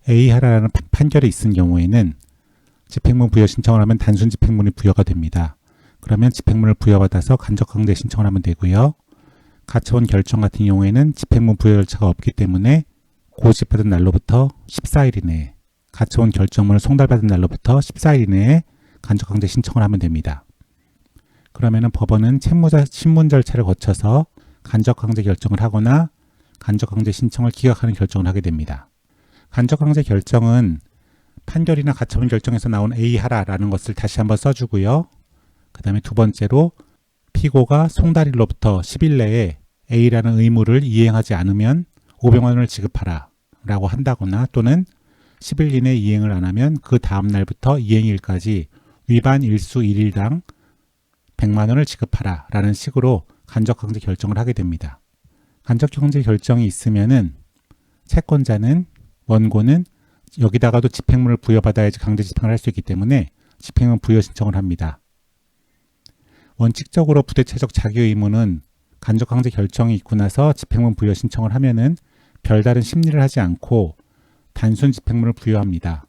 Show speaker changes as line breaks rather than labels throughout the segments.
A하라는 판결이 있은 경우에는 집행문 부여 신청을 하면 단순 집행문이 부여가 됩니다. 그러면 집행문을 부여받아서 간접강제 신청을 하면 되고요. 가처분 결정 같은 경우에는 집행문 부여 절차가 없기 때문에 고집받은 날로부터 14일 이내에, 가처분 결정문을 송달받은 날로부터 14일 이내에 간접강제 신청을 하면 됩니다. 그러면은 법원은 채무자 신문 절차를 거쳐서 간접강제 결정을 하거나 간접강제 신청을 기각하는 결정을 하게 됩니다. 간접강제 결정은 판결이나 가처분 결정에서 나온 A하라라는 것을 다시 한번 써주고요. 그 다음에 두 번째로 피고가 송달일로부터 10일 내에 A라는 의무를 이행하지 않으면 500만 원을 지급하라 라고 한다거나, 또는 10일 이내 이행을 안 하면 그 다음 날부터 이행일까지 위반 일수 1일당 100만 원을 지급하라 라는 식으로 간접강제 결정을 하게 됩니다. 간접강제 결정이 있으면은 채권자는, 원고는 여기다가도 집행문을 부여받아야지 강제 집행을 할 수 있기 때문에 집행문 부여 신청을 합니다. 원칙적으로 부대체적 자기 의무는 간접강제 결정이 있고 나서 집행문 부여 신청을 하면은 별다른 심리를 하지 않고 단순 집행문을 부여합니다.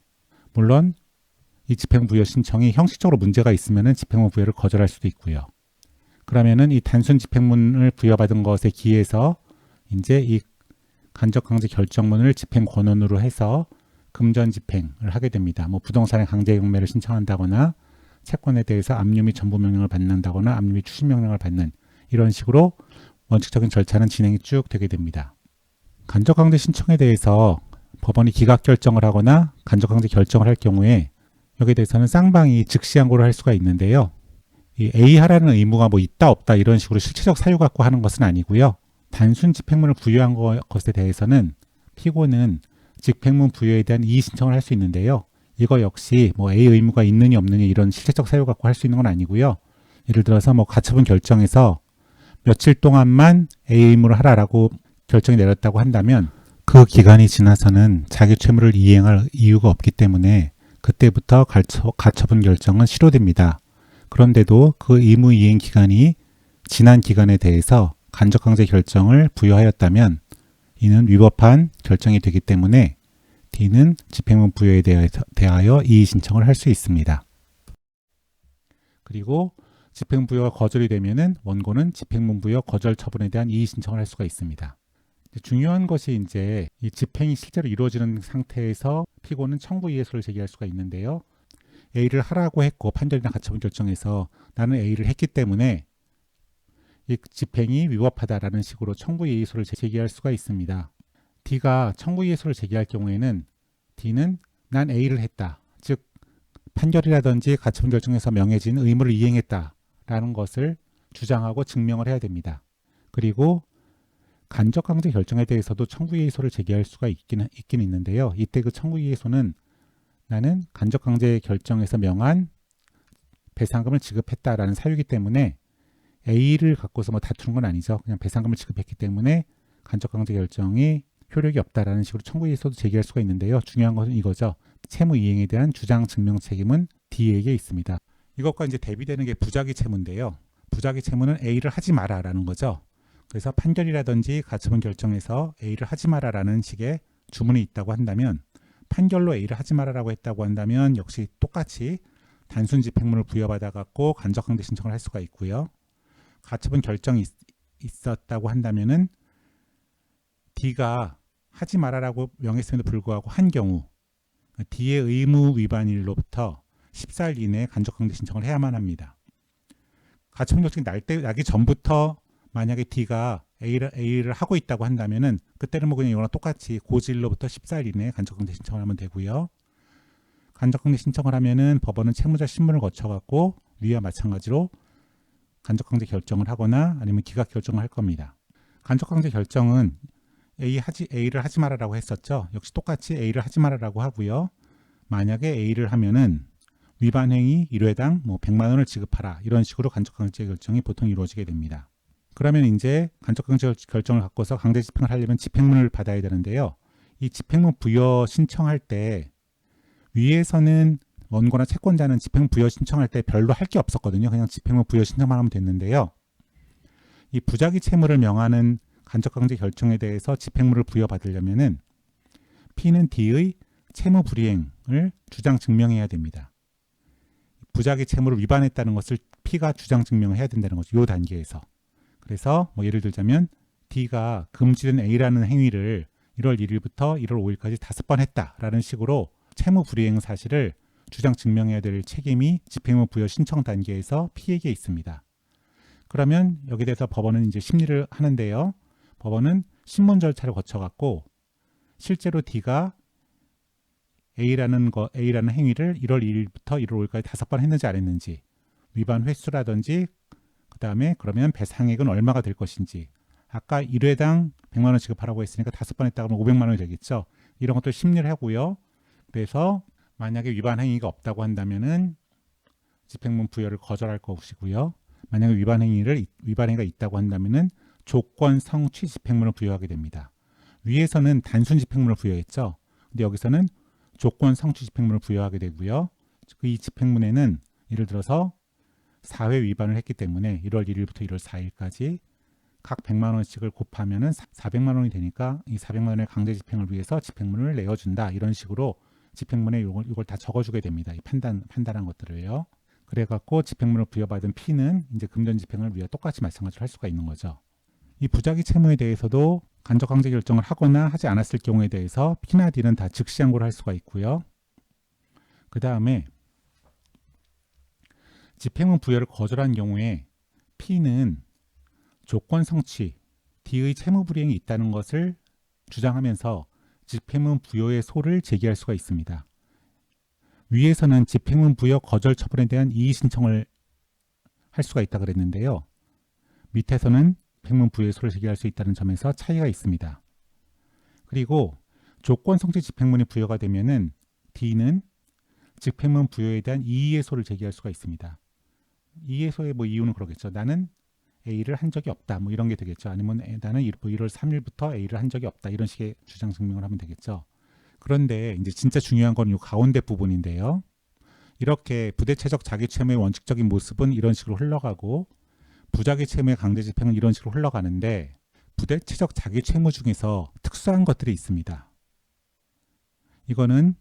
물론 이 집행 부여 신청이 형식적으로 문제가 있으면은 집행문 부여를 거절할 수도 있고요. 그러면은 이 단순 집행문을 부여받은 것에 기해서 이제 이 간접강제 결정문을 집행 권한으로 해서 금전 집행을 하게 됩니다. 뭐 부동산의 강제 경매를 신청한다거나, 채권에 대해서 압류 및 전부 명령을 받는다거나 압류 및 추심 명령을 받는, 이런 식으로 원칙적인 절차는 진행이 쭉 되게 됩니다. 간접강제 신청에 대해서 법원이 기각 결정을 하거나 간접강제 결정을 할 경우에 여기에 대해서는 쌍방이 즉시항고를 할 수가 있는데요. 이 A하라는 의무가 뭐 있다 없다 이런 식으로 실체적 사유 갖고 하는 것은 아니고요. 단순 집행문을 부여한 것에 대해서는 피고는 집행문 부여에 대한 이의 신청을 할 수 있는데요. 이거 역시 뭐 A 의무가 있느냐 없느냐 이런 실체적 사유 갖고 할 수 있는 건 아니고요. 예를 들어서 뭐 가처분 결정에서 며칠 동안만 A 의무를 하라라고 결정이 내렸다고 한다면 그 기간이 지나서는 자기 채무를 이행할 이유가 없기 때문에 그때부터 가처분 결정은 실효됩니다. 그런데도 그 의무 이행 기간이 지난 기간에 대해서 간접강제 결정을 부여하였다면 이는 위법한 결정이 되기 때문에 D는 집행문 부여에 대하여 이의 신청을 할 수 있습니다. 그리고 집행 부여가 거절이 되면은 원고는 집행문 부여 거절 처분에 대한 이의 신청을 할 수가 있습니다. 중요한 것이 이제 이 집행이 실제로 이루어지는 상태에서 피고는 청구 이의소를 제기할 수가 있는데요. A를 하라고 했고 판결이나 가처분 결정에서 나는 A를 했기 때문에 이 집행이 위법하다라는 식으로 청구 이의소를 제기할 수가 있습니다. D가 청구 이의소를 제기할 경우에는 D는 난 A를 했다, 즉 판결이라든지 가처분 결정에서 명해진 의무를 이행했다라는 것을 주장하고 증명을 해야 됩니다. 그리고 간접강제 결정에 대해서도 청구 이의소를 제기할 수가 있긴 있는데요. 이때 그 청구 이의소는 나는 간접강제 결정에서 명한 배상금을 지급했다라는 사유이기 때문에 A를 갖고서 뭐 다투는 건 아니죠. 그냥 배상금을 지급했기 때문에 간접강제 결정이 효력이 없다라는 식으로 청구 이의소도 제기할 수가 있는데요. 중요한 것은 이거죠. 채무 이행에 대한 주장 증명 책임은 D에게 있습니다. 이것과 이제 대비되는 게 부작위 채무인데요. 부작위 채무는 A를 하지 마라라는 거죠. 그래서 판결이라든지 가처분 결정에서 A를 하지 마라라는 식의 주문이 있다고 한다면, 판결로 A를 하지 마라라고 했다고 한다면 역시 똑같이 단순 집행문을 부여받아 갖고 간접강제 신청을 할 수가 있고요. 가처분 결정이 있었다고 한다면은 D가 하지 마라라고 명했음에도 불구하고 한 경우 D의 의무 위반일로부터 14일 이내에 간접강제 신청을 해야만 합니다. 가처분 결정이 나기 전부터 만약에 D가 A를 하고 있다고 한다면은 그때는 뭐 그냥 이거랑 똑같이 고지일로부터 14일 이내에 간접강제 신청을 하면 되고요. 간접강제 신청을 하면은 법원은 채무자 신문을 거쳐갖고 위와 마찬가지로 간접강제 결정을 하거나 아니면 기각 결정을 할 겁니다. 간접강제 결정은 A를 하지 마라라고 했었죠. 역시 똑같이 A를 하지 마라라고 하고요. 만약에 A를 하면은 위반 행위 1회당 뭐 100만 원을 지급하라, 이런 식으로 간접강제 결정이 보통 이루어지게 됩니다. 그러면 이제 간접강제 결정을 갖고서 강제 집행을 하려면 집행문을 받아야 되는데요. 이 집행문 부여 신청할 때 위에서는 원고나 채권자는 집행문 부여 신청할 때 별로 할 게 없었거든요. 그냥 집행문 부여 신청만 하면 됐는데요. 이 부작위 채무를 명하는 간접강제 결정에 대해서 집행문을 부여받으려면은 P는 D의 채무 불이행을 주장 증명해야 됩니다. 부작위 채무를 위반했다는 것을 P가 주장 증명해야 된다는 거죠. 이 단계에서. 그래서 뭐 예를 들자면 D가 금지된 A라는 행위를 1월 1일부터 1월 5일까지 5번 했다라는 식으로 채무 불이행 사실을 주장 증명해야 될 책임이 집행유예 부여 신청 단계에서 P에게 있습니다. 그러면 여기에 대해서 법원은 이제 심리를 하는데요. 법원은 신문 절차를 거쳐갖고 실제로 D가 A라는 행위를 1월 2일부터 1월 5일까지 5번 했는지 안 했는지, 위반 횟수라든지, 그 다음에 그러면 배상액은 얼마가 될 것인지, 아까 1회당 100만 원 지급하라고 했으니까 5번 했다 그러면 500만 원이 되겠죠. 이런 것도 심리를 하고요. 그래서 만약에 위반 행위가 없다고 한다면은 집행문 부여를 거절할 것이고요. 만약에 위반 행위가 있다고 한다면은 조건 성취 집행문을 부여하게 됩니다. 위에서는 단순 집행문을 부여했죠. 근데 여기서는 조건 성취 집행문을 부여하게 되고요. 이 집행문에는 예를 들어서 4회 위반을 했기 때문에 1월 1일부터 1월 4일까지 각 100만 원씩을 곱하면은 400만 원이 되니까 이 400만 원의 강제 집행을 위해서 집행문을 내어준다. 이런 식으로 집행문에 이걸 다 적어주게 됩니다. 이 판단한 것들을요. 그래갖고 집행문을 부여받은 P는 이제 금전 집행을 위해 똑같이 마찬가지로 할 수가 있는 거죠. 이 부작위 채무에 대해서도 간접 강제 결정을 하거나 하지 않았을 경우에 대해서 P나 D는 다 즉시 항고를 할 수가 있고요. 그 다음에 집행문 부여를 거절한 경우에 P는 조건 성취, D의 채무 불이행이 있다는 것을 주장하면서 집행문 부여의 소를 제기할 수가 있습니다. 위에서는 집행문 부여 거절 처분에 대한 이의 신청을 할 수가 있다 그랬는데요. 밑에서는 집행문 부여의 소를 제기할 수 있다는 점에서 차이가 있습니다. 그리고 조건 성취 집행문이 부여가 되면은 D는 집행문 부여에 대한 이의의 소를 제기할 수가 있습니다. 이의의 소의 이유는 그러겠죠. 나는 A를 한 적이 없다. 이런 게 되겠죠. 아니면 나는 1월 3일부터 A를 한 적이 없다. 이런 식의 주장 증명을 하면 되겠죠. 그런데 이제 진짜 중요한 건 이 가운데 부분인데요. 이렇게 부대체적 자기 채무의 원칙적인 모습은 이런 식으로 흘러가고 부작위 채무의 강제 집행은 이런 식으로 흘러가는데 부대체적 자기 채무 중에서 특수한 것들이 있습니다. 이거는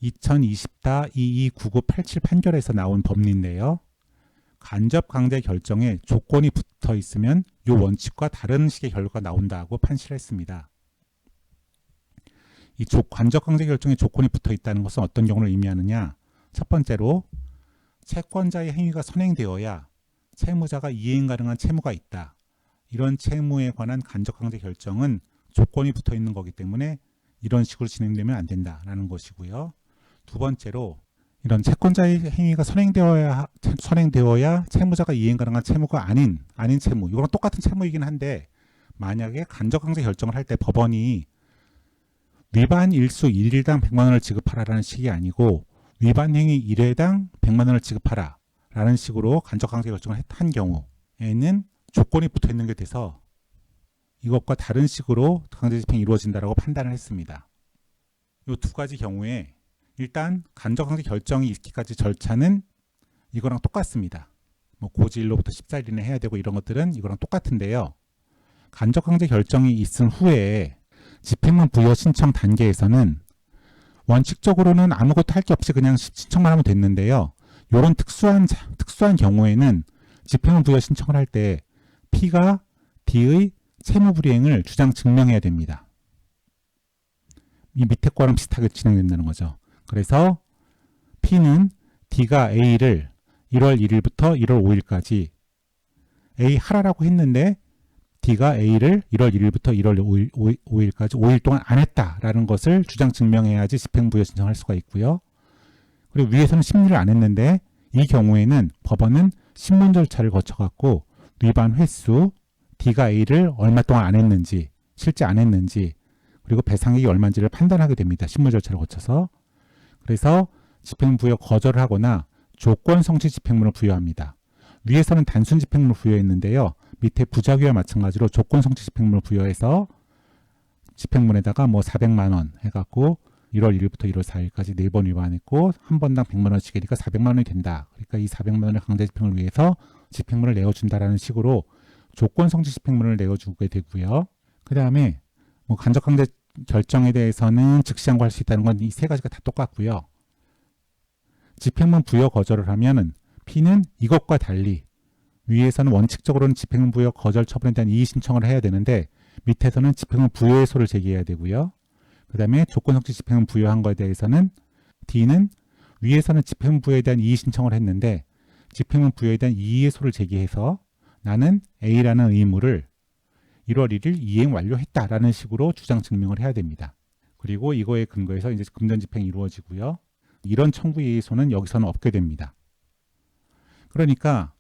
2020-229987 판결에서 나온 법리인데요. 간접 강제 결정에 조건이 붙어 있으면 이 원칙과 다른 식의 결과가 나온다고 판시를 했습니다. 이 간접 강제 결정에 조건이 붙어 있다는 것은 어떤 경우를 의미하느냐? 첫 번째로 채권자의 행위가 선행되어야 채무자가 이행 가능한 채무가 있다. 이런 채무에 관한 간접 강제 결정은 조건이 붙어 있는 거기 때문에 이런 식으로 진행되면 안 된다라는 것이고요. 두 번째로 이런 채권자의 행위가 선행되어야 채무자가 이행 가능한 채무가 아닌 채무, 이거랑 똑같은 채무이긴 한데 만약에 간접 강제 결정을 할 때 법원이 위반 일수 1일당 100만 원을 지급하라라는 식이 아니고 위반 행위 1회당 100만 원을 지급하라 라는 식으로 간접 강제 결정을 한 경우에는 조건이 붙어 있는 게 돼서 이것과 다른 식으로 강제 집행이 이루어진다라고 판단을 했습니다. 이 두 가지 경우에 일단 간접 강제 결정이 있기까지 절차는 이거랑 똑같습니다. 고지일로부터 14일 이내 해야 되고 이런 것들은 이거랑 똑같은데요. 간접 강제 결정이 있은 후에 집행문 부여 신청 단계에서는 원칙적으로는 아무것도 할 게 없이 그냥 신청만 하면 됐는데요. 이런 특수한 경우에는 집행문 부여 신청을 할 때 P가 D의 채무 불이행을 주장 증명해야 됩니다. 이 밑에 거랑 비슷하게 진행된다는 거죠. 그래서 P는 D가 A를 1월 1일부터 1월 5일까지 A 하라라고 했는데 D가 A를 1월 1일부터 1월 5일까지 5일 동안 안 했다라는 것을 주장 증명해야지 집행부여 신청할 수가 있고요. 그리고 위에서는 심리를 안 했는데 이 경우에는 법원은 신문 절차를 거쳐갖고 위반 횟수, D가 A를 얼마 동안 안 했는지, 실제 안 했는지, 그리고 배상액이 얼마인지를 판단하게 됩니다. 신문 절차를 거쳐서. 그래서 집행부여 거절을 하거나 조건 성취 집행문을 부여합니다. 위에서는 단순 집행문을 부여했는데요. 밑에 부작위와 마찬가지로 조건 성취 집행문을 부여해서 집행문에다가 400만 원 해갖고 1월 1일부터 1월 4일까지 4번 위반했고 한 번당 100만 원씩이니까 400만 원이 된다. 그러니까 이 400만 원의 강제 집행을 위해서 집행문을 내어준다라는 식으로 조건 성취 집행문을 내어주게 되고요. 그 다음에 간접 강제 결정에 대해서는 즉시 항고할 수 있다는 건 이 세 가지가 다 똑같고요. 집행문 부여 거절을 하면은 P는 이것과 달리 위에서는 원칙적으로는 집행문 부여 거절 처분에 대한 이의 신청을 해야 되는데 밑에서는 집행문 부여의소를 제기해야 되고요. 그 다음에 조건성취 집행문 부여한 거에 대해서는 D는 위에서는 집행문 부여에 대한 이의 신청을 했는데 집행문 부여에 대한 이의소를 제기해서 나는 A라는 의무를 1월 1일 이행 완료했다라는 식으로 주장 증명을 해야 됩니다. 그리고 이거에 근거해서 이제 금전 집행이 이루어지고요. 이런 청구 이의소는 여기서는 없게 됩니다. 그러니까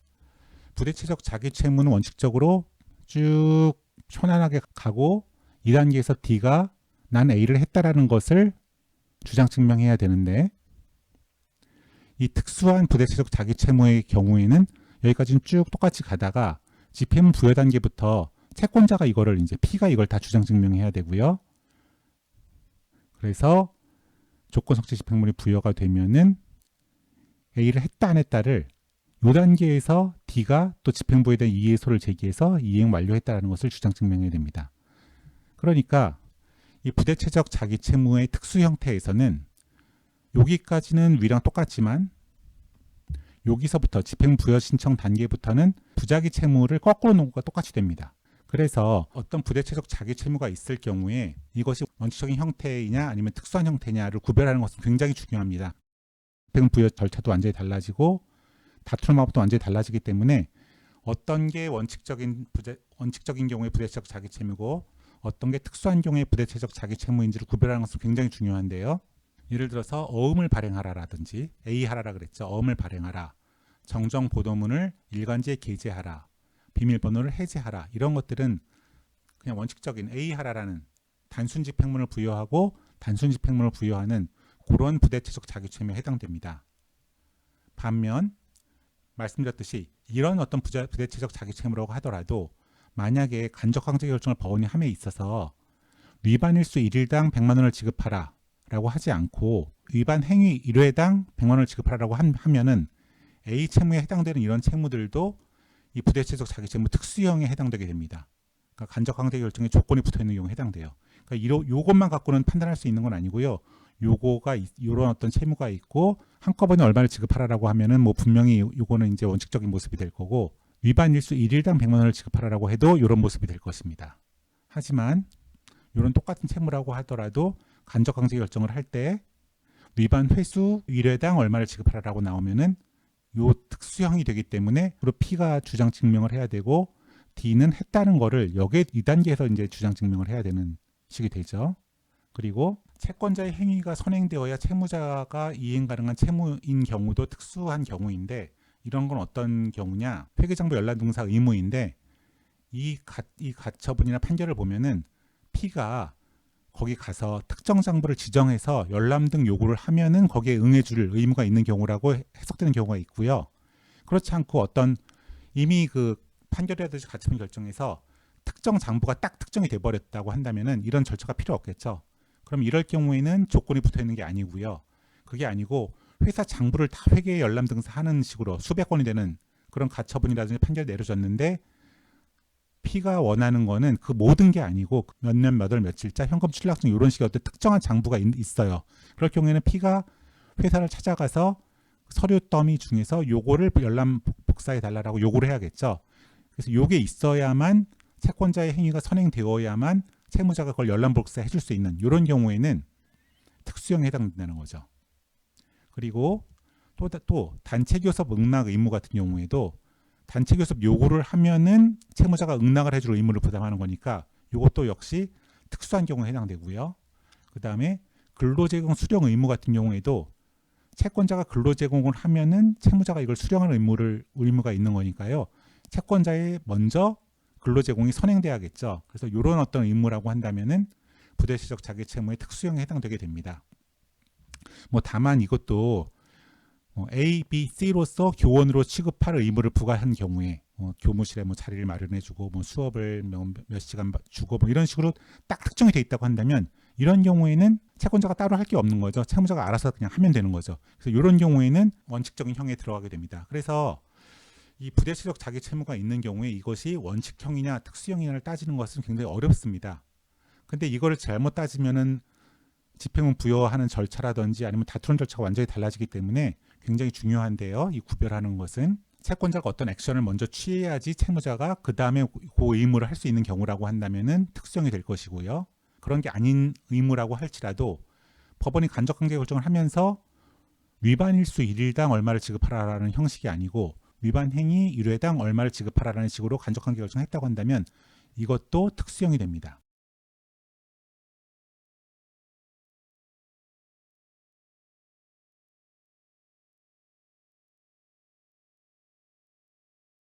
부대체적 자기 채무는 원칙적으로 쭉 편안하게 가고 2단계에서 D가 난 A를 했다라는 것을 주장 증명해야 되는데 이 특수한 부대체적 자기 채무의 경우에는 여기까지는 쭉 똑같이 가다가 집행문 부여 단계부터 채권자가 이거를 이제 P가 이걸 다 주장 증명해야 되고요. 그래서 조건성취 집행문이 부여가 되면은 A를 했다 안 했다를 이 단계에서 D가 또 집행부에 대한 이의소를 제기해서 이행 완료했다는 것을 주장 증명해야 됩니다. 그러니까 이 부대체적 자기 채무의 특수 형태에서는 여기까지는 위랑 똑같지만 여기서부터 집행 부여 신청 단계부터는 부자기 채무를 거꾸로 놓은 것과 똑같이 됩니다. 그래서 어떤 부대체적 자기 채무가 있을 경우에 이것이 원칙적인 형태이냐 아니면 특수한 형태냐를 구별하는 것은 굉장히 중요합니다. 집행 부여 절차도 완전히 달라지고 다투는 방법도 완전히 달라지기 때문에 어떤 게 원칙적인 경우에 부대체적 자기 채무고 어떤 게 특수한 경우에 부대체적 자기 채무인지를 구별하는 것은 굉장히 중요한데요. 예를 들어서 어음을 발행하라라든지 A하라라 그랬죠. 어음을 발행하라. 정정 보도문을 일간지에 게재하라. 비밀번호를 해제하라. 이런 것들은 그냥 원칙적인 A하라라는 단순 집행문을 부여하고 단순 집행문을 부여하는 그런 부대체적 자기 채무에 해당됩니다. 반면 말씀드렸듯이 이런 어떤 부대체적 자기 채무라고 하더라도 만약에 간접강제 결정을 법원이 함에 있어서 위반 일수 1일당 100만 원을 지급하라 라고 하지 않고 위반 행위 1회당 100만 원을 지급하라고 하면은 A 채무에 해당되는 이런 채무들도 이 부대체적 자기 채무 특수형에 해당되게 됩니다. 그러니까 간접강제 결정에 조건이 붙어있는 경우에 해당돼요. 그러니까 요것만 갖고는 판단할 수 있는 건 아니고요. 요거가 이런 어떤 채무가 있고 한꺼번에 얼마를 지급하라라고 하면은 뭐 분명히 요거는 이제 원칙적인 모습이 될 거고 위반 일수 1일당 100만 원을 지급하라라고 해도 이런 모습이 될 것입니다. 하지만 이런 똑같은 채무라고 하더라도 간접강제 결정을 할 때 위반 횟수 1회당 얼마를 지급하라라고 나오면은 요 특수형이 되기 때문에 P가 주장 증명을 해야 되고 D는 했다는 거를 여기에 2단계에서 이제 주장 증명을 해야 되는 식이 되죠. 그리고 채권자의 행위가 선행되어야 채무자가 이행 가능한 채무인 경우도 특수한 경우인데 이런 건 어떤 경우냐? 회계장부 열람등사 의무인데 이 가처분이나 판결을 보면은 P가 거기 가서 특정 장부를 지정해서 열람 등 요구를 하면은 거기에 응해줄 의무가 있는 경우라고 해석되는 경우가 있고요. 그렇지 않고 어떤 이미 그 판결이라든지 가처분 결정에서 특정 장부가 딱 특정이 돼버렸다고 한다면은 이런 절차가 필요 없겠죠. 그럼 이럴 경우에는 조건이 붙어 있는 게 아니고요. 그게 아니고 회사 장부를 다 회계에 열람 등사하는 식으로 수백 건이 되는 그런 가처분이라든지 판결이 내려졌는데 P가 원하는 거는 그 모든 게 아니고 몇 년 몇 월 며칠자 현금 출납증 이런 식의 어떤 특정한 장부가 있어요. 그럴 경우에는 P가 회사를 찾아가서 서류 더미 중에서 요거를 열람 복사해 달라고 요구를 해야겠죠. 그래서 요게 있어야만 채권자의 행위가 선행되어야만 채무자가 그걸 열람 복사해 줄 수 있는 이런 경우에는 특수형에 해당된다는 거죠. 그리고 또 단체 교섭 응낙 의무 같은 경우에도 단체 교섭 요구를 하면은 채무자가 응낙을 해줄 의무를 부담하는 거니까 이것도 역시 특수한 경우에 해당되고요. 그 다음에 근로제공 수령 의무 같은 경우에도 채권자가 근로제공을 하면은 채무자가 이걸 수령하는 의무가 있는 거니까요. 채권자의 먼저 근로제공이 선행돼야겠죠. 그래서 이런 어떤 의무라고 한다면은 부대체적 자기채무의 특수형에 해당되게 됩니다. 뭐 다만 이것도 A, B, C로서 교원으로 취급할 의무를 부과한 경우에 교무실에 뭐 자리를 마련해주고 뭐 수업을 몇 시간 주고 뭐 이런 식으로 딱 특정이 돼 있다고 한다면 이런 경우에는 채권자가 따로 할 게 없는 거죠. 채무자가 알아서 그냥 하면 되는 거죠. 그래서 이런 경우에는 원칙적인 형에 들어가게 됩니다. 그래서 이 부대체적 자기 채무가 있는 경우에 이것이 원칙형이냐 특수형이냐를 따지는 것은 굉장히 어렵습니다. 근데 이거를 잘못 따지면은 집행문 부여하는 절차라든지 아니면 다투는 절차가 완전히 달라지기 때문에 굉장히 중요한데요. 이 구별하는 것은 채권자가 어떤 액션을 먼저 취해야지 채무자가 그 다음에 그 의무를 할 수 있는 경우라고 한다면은 특수형이 될 것이고요. 그런 게 아닌 의무라고 할지라도 법원이 간접관계 결정을 하면서 위반일수 1일당 얼마를 지급하라라는 형식이 아니고 위반 행위 1회당 얼마를 지급하라라는 식으로 간접관계 결정을 했다고 한다면 이것도 특수형이 됩니다.